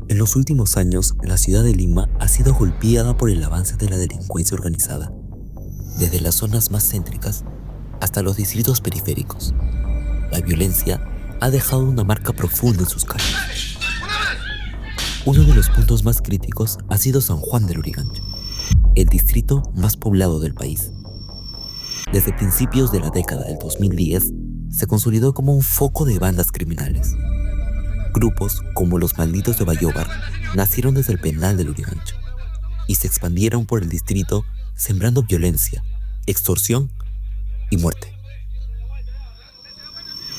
En los últimos años, la ciudad de Lima ha sido golpeada por el avance de la delincuencia organizada, desde las zonas más céntricas hasta los distritos periféricos. La violencia ha dejado una marca profunda en sus calles. Uno de los puntos más críticos ha sido San Juan del Lurigancho, el distrito más poblado del país. Desde principios de la década del 2010, se consolidó como un foco de bandas criminales. Grupos como los Malditos de Bayóvar nacieron desde el penal del Lurigancho y se expandieron por el distrito sembrando violencia, extorsión y muerte.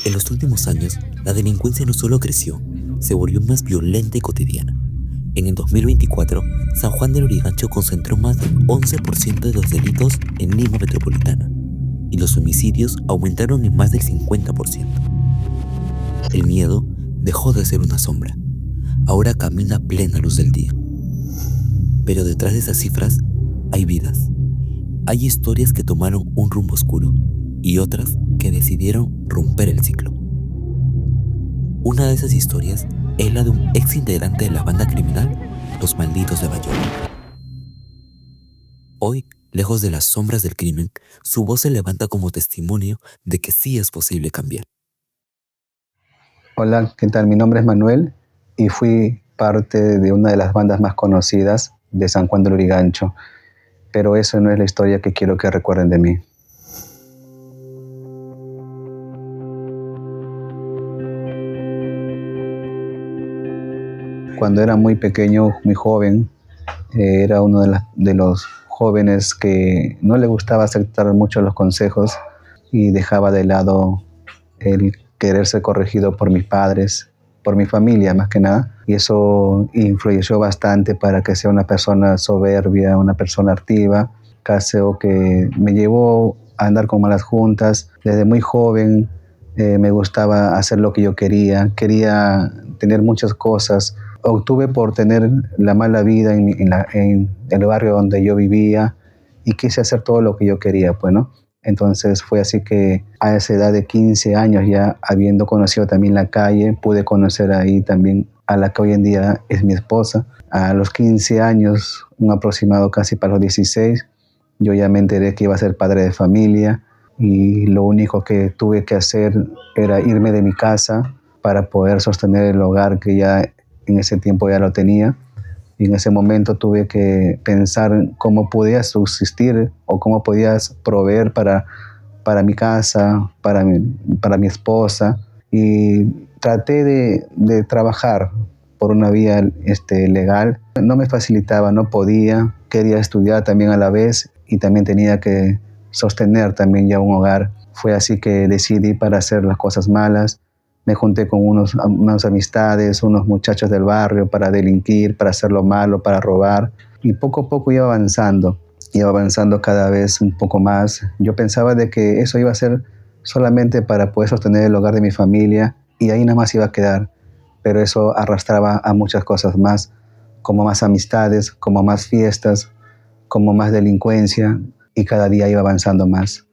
En los últimos años, la delincuencia no solo creció, se volvió más violenta y cotidiana. En el 2024, San Juan del Lurigancho concentró más del 11% de los delitos en Lima metropolitana y los homicidios aumentaron en más del 50%. El miedo dejó de ser una sombra. Ahora camina a plena luz del día. Pero detrás de esas cifras hay vidas. Hay historias que tomaron un rumbo oscuro y otras que decidieron romper el ciclo. Una de esas historias es la de un ex integrante de la banda criminal Los Malditos de Bayóvar. Hoy, lejos de las sombras del crimen, su voz se levanta como testimonio de que sí es posible cambiar. Hola, ¿qué tal? Mi nombre es Manuel y fui parte de una de las bandas más conocidas de San Juan del Lurigancho, pero eso no es la historia que quiero que recuerden de mí. Cuando era muy pequeño, muy joven, era uno de los jóvenes que no le gustaba aceptar mucho los consejos y dejaba de lado el querer ser corregido por mis padres, por mi familia más que nada, y eso influyó bastante para que sea una persona soberbia, una persona altiva, caso que me llevó a andar con malas juntas. Desde muy joven me gustaba hacer lo que yo quería tener muchas cosas. Obtuve por tener la mala vida en el barrio donde yo vivía y quise hacer todo lo que yo quería, pues, ¿no? Entonces fue así que a esa edad de 15 años, ya habiendo conocido también la calle, pude conocer ahí también a la que hoy en día es mi esposa. A los 15 años, un aproximado casi para los 16, yo ya me enteré que iba a ser padre de familia y lo único que tuve que hacer era irme de mi casa para poder sostener el hogar que ya en ese tiempo ya lo tenía. Y en ese momento tuve que pensar cómo podía subsistir o cómo podía proveer para mi casa, para mi esposa. Y traté de trabajar por una vía legal. No me facilitaba, no podía. Quería estudiar también a la vez y también tenía que sostener también ya un hogar. Fue así que decidí para hacer las cosas malas. Me junté con unas amistades, unos muchachos del barrio para delinquir, para hacer lo malo, para robar. Y poco a poco iba avanzando cada vez un poco más. Yo pensaba de que eso iba a ser solamente para poder sostener el hogar de mi familia y ahí nada más iba a quedar. Pero eso arrastraba a muchas cosas más, como más amistades, como más fiestas, como más delincuencia y cada día iba avanzando más.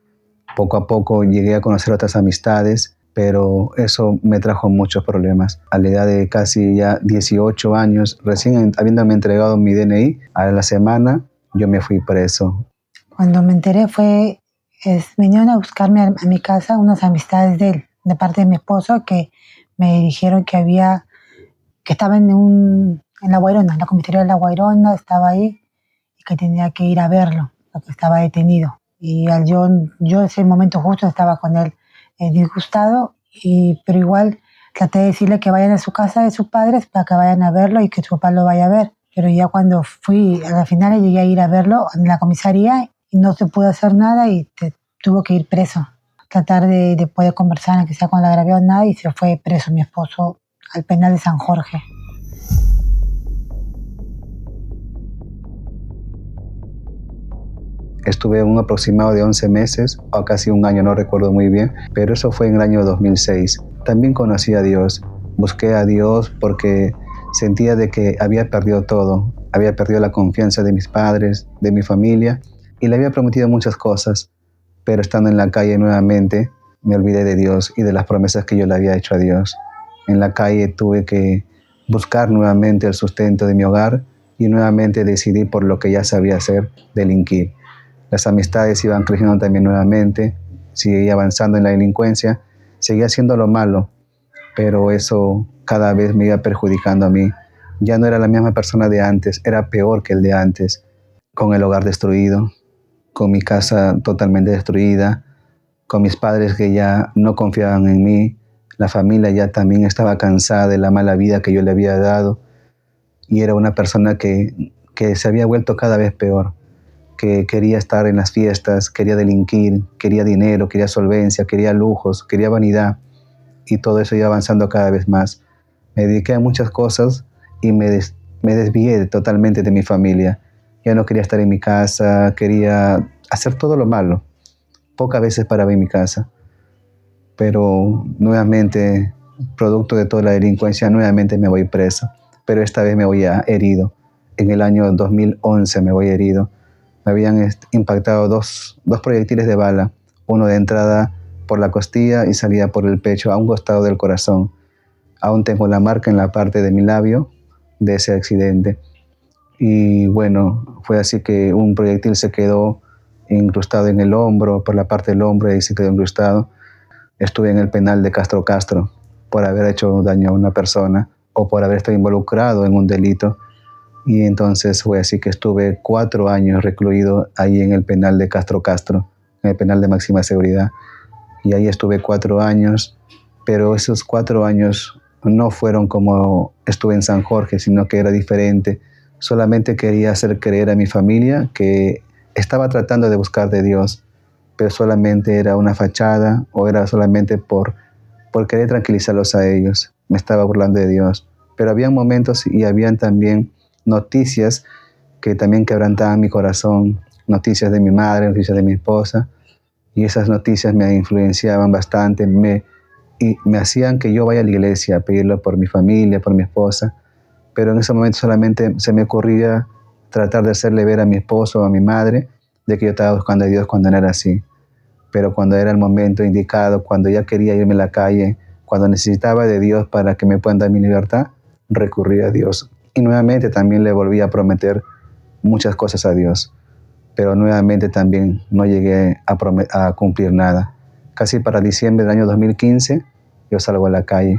Poco a poco llegué a conocer otras amistades, pero eso me trajo muchos problemas. A la edad de casi ya 18 años, recién habiéndome entregado mi DNI, a la semana yo me fui preso. Cuando me enteré vinieron a buscarme a mi casa unas amistades de él, de parte de mi esposo, que me dijeron que estaba en La Guairona, en la comisaría de La Guairona, estaba ahí y que tenía que ir a verlo, porque estaba detenido. Y yo en ese momento justo estaba con él disgustado, pero igual traté de decirle que vayan a su casa de sus padres para que vayan a verlo y que su papá lo vaya a ver. Pero ya cuando fui, a la final llegué a ir a verlo en la comisaría y no se pudo hacer nada y tuvo que ir preso. Tratar de poder conversar, aunque sea con la agraviado, nada, y se fue preso mi esposo al penal de San Jorge. Estuve un aproximado de 11 meses o casi un año, no recuerdo muy bien, pero eso fue en el año 2006. También conocí a Dios, busqué a Dios porque sentía de que había perdido todo. Había perdido la confianza de mis padres, de mi familia, y le había prometido muchas cosas, pero estando en la calle nuevamente me olvidé de Dios y de las promesas que yo le había hecho a Dios. En la calle tuve que buscar nuevamente el sustento de mi hogar y nuevamente decidí por lo que ya sabía hacer, delinquir. Las amistades iban creciendo también nuevamente, seguía avanzando en la delincuencia, seguía haciendo lo malo, pero eso cada vez me iba perjudicando a mí. Ya no era la misma persona de antes, era peor que el de antes, con el hogar destruido, con mi casa totalmente destruida, con mis padres que ya no confiaban en mí, la familia ya también estaba cansada de la mala vida que yo le había dado y era una persona que se había vuelto cada vez peor, que quería estar en las fiestas, quería delinquir, quería dinero, quería solvencia, quería lujos, quería vanidad y todo eso iba avanzando cada vez más. Me dediqué a muchas cosas y me desvié totalmente de mi familia. Ya no quería estar en mi casa, quería hacer todo lo malo. Pocas veces paraba en mi casa. Pero nuevamente, producto de toda la delincuencia, nuevamente me voy preso. Pero esta vez me voy herido. En el año 2011 me voy herido. Me habían impactado dos proyectiles de bala. Uno de entrada por la costilla y salida por el pecho a un costado del corazón. Aún tengo la marca en la parte de mi labio de ese accidente. Y bueno, fue así que un proyectil se quedó incrustado en el hombro, por la parte del hombro, y se quedó incrustado. Estuve en el penal de Castro Castro por haber hecho daño a una persona o por haber estado involucrado en un delito. Y entonces fue así que estuve 4 años recluido ahí en el penal de Castro Castro, en el penal de máxima seguridad. Y ahí estuve 4 años, pero esos 4 años no fueron como estuve en San Jorge, sino que era diferente. Solamente quería hacer creer a mi familia que estaba tratando de buscar de Dios, pero solamente era una fachada o era solamente por querer tranquilizarlos a ellos. Me estaba burlando de Dios. Pero había momentos y habían también noticias que también quebrantaban mi corazón, noticias de mi madre, noticias de mi esposa, y esas noticias me influenciaban bastante, y me hacían que yo vaya a la iglesia a pedirlo por mi familia, por mi esposa, pero en ese momento solamente se me ocurría tratar de hacerle ver a mi esposo o a mi madre de que yo estaba buscando a Dios cuando no era así. Pero cuando era el momento indicado, cuando ya quería irme a la calle, cuando necesitaba de Dios para que me puedan dar mi libertad, recurría a Dios. Y nuevamente también le volví a prometer muchas cosas a Dios, pero nuevamente también no llegué a cumplir nada. Casi para diciembre del año 2015 yo salgo a la calle,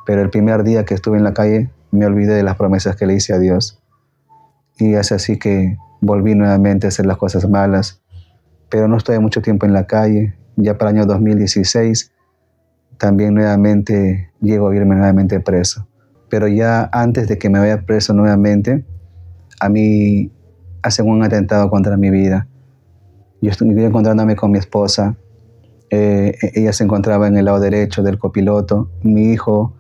pero el primer día que estuve en la calle me olvidé de las promesas que le hice a Dios. Y es así que volví nuevamente a hacer las cosas malas, pero no estoy mucho tiempo en la calle. Ya para el año 2016 también nuevamente llego a irme nuevamente preso. Pero ya antes de que me vaya preso nuevamente, a mí hacen un atentado contra mi vida. Yo estoy encontrándome con mi esposa. Ella se encontraba en el lado derecho del copiloto. Mi hijo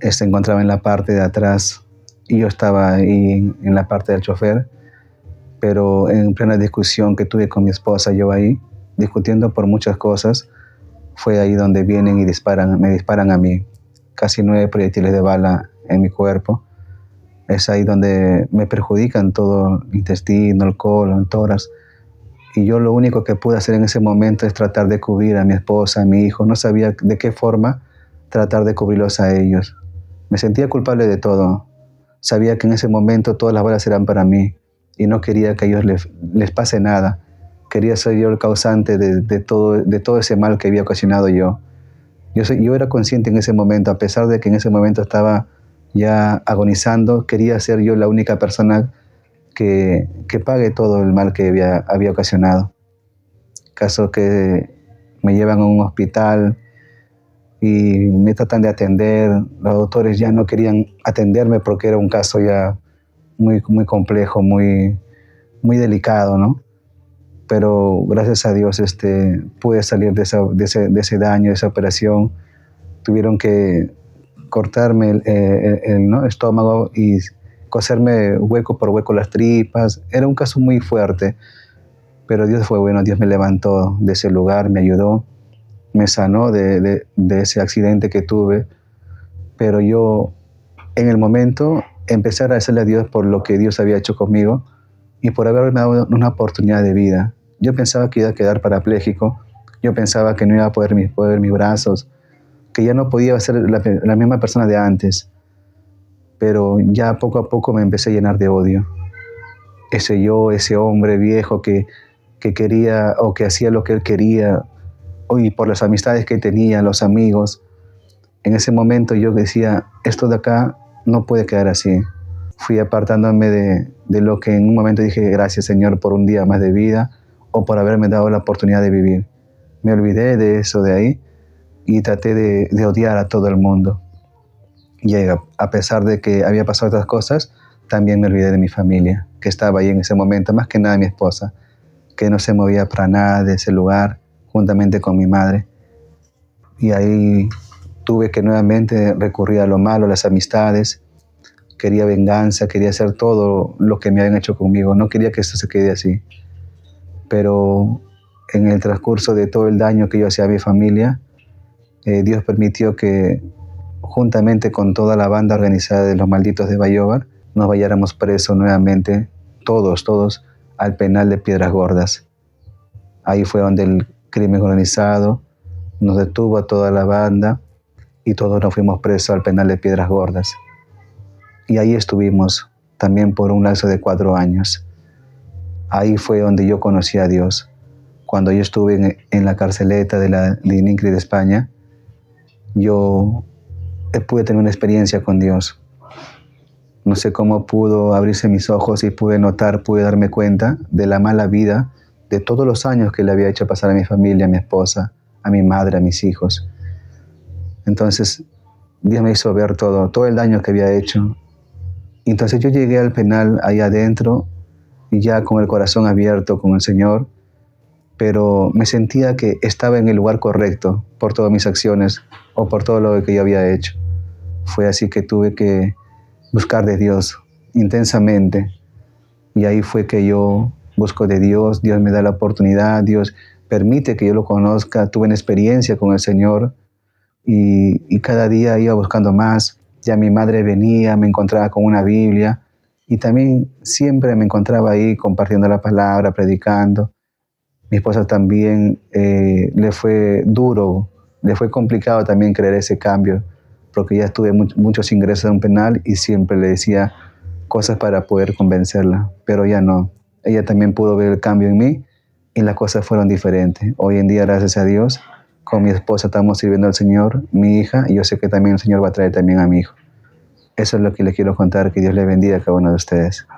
se encontraba en la parte de atrás y yo estaba ahí en la parte del chofer. Pero en plena discusión que tuve con mi esposa, yo ahí, discutiendo por muchas cosas, fue ahí donde vienen y me disparan a mí. Casi 9 proyectiles de bala en mi cuerpo. Es ahí donde me perjudican todo el intestino, el colon, el tórax. Y yo lo único que pude hacer en ese momento es tratar de cubrir a mi esposa, a mi hijo. No sabía de qué forma tratar de cubrirlos a ellos. Me sentía culpable de todo. Sabía que en ese momento todas las balas eran para mí y no quería que a ellos les pase nada. Quería ser yo el causante de todo ese mal que había ocasionado yo. Yo era consciente en ese momento, a pesar de que en ese momento estaba ya agonizando, quería ser yo la única persona que pague todo el mal que había ocasionado. Caso que me llevan a un hospital y me tratan de atender. Los doctores ya no querían atenderme porque era un caso ya muy, muy complejo, muy, muy delicado, ¿no? Pero gracias a Dios pude salir de ese daño, de esa operación. Tuvieron que cortarme el estómago y coserme hueco por hueco las tripas. Era un caso muy fuerte, pero Dios fue bueno. Dios me levantó de ese lugar, me ayudó, me sanó de ese accidente que tuve. Pero yo en el momento empecé a agradecerle a Dios por lo que Dios había hecho conmigo y por haberme dado una oportunidad de vida. Yo pensaba que iba a quedar parapléjico, yo pensaba que no iba a poder mover mis brazos, que ya no podía ser la misma persona de antes. pero ya poco a poco me empecé a llenar de odio. Ese hombre viejo que quería o que hacía lo que él quería, y por las amistades que tenía, los amigos, en ese momento yo decía, esto de acá no puede quedar así. Fui apartándome de lo que en un momento dije, gracias Señor por un día más de vida o por haberme dado la oportunidad de vivir. Me olvidé de eso de ahí y traté de odiar a todo el mundo. Y a pesar de que había pasado otras cosas, también me olvidé de mi familia, que estaba ahí en ese momento, más que nada mi esposa, que no se movía para nada de ese lugar, juntamente con mi madre. Y ahí tuve que nuevamente recurrir a lo malo, a las amistades. Quería venganza, quería hacer todo lo que me habían hecho conmigo. No quería que esto se quede así. Pero en el transcurso de todo el daño que yo hacía a mi familia, Dios permitió que juntamente con toda la banda organizada de los malditos de Bayóvar, nos vayáramos presos nuevamente, todos, al penal de Piedras Gordas. Ahí fue donde el crimen organizado nos detuvo a toda la banda y todos nos fuimos presos al penal de Piedras Gordas. Y ahí estuvimos también por un lapso de 4 años. Ahí fue donde yo conocí a Dios. Cuando yo estuve en la carceleta de ININCRI de España, yo pude tener una experiencia con Dios. No sé cómo pudo abrirse mis ojos y pude darme cuenta de la mala vida, de todos los años que le había hecho pasar a mi familia, a mi esposa, a mi madre, a mis hijos. Entonces, Dios me hizo ver todo el daño que había hecho. Entonces yo llegué al penal ahí adentro y ya con el corazón abierto con el Señor, pero me sentía que estaba en el lugar correcto por todas mis acciones o por todo lo que yo había hecho. Fue así que tuve que buscar de Dios intensamente y ahí fue que yo busco de Dios. Dios me da la oportunidad, Dios permite que yo lo conozca. Tuve una experiencia con el Señor y cada día iba buscando más. Ya mi madre venía, me encontraba con una Biblia y también siempre me encontraba ahí compartiendo la palabra, predicando. Mi esposa también le fue duro, le fue complicado también creer ese cambio, porque ya tuve muchos ingresos en un penal y siempre le decía cosas para poder convencerla, pero ya no. Ella también pudo ver el cambio en mí y las cosas fueron diferentes. Hoy en día, gracias a Dios, con mi esposa estamos sirviendo al Señor, mi hija, y yo sé que también el Señor va a traer también a mi hijo. Eso es lo que les quiero contar. Que Dios les bendiga a cada uno de ustedes.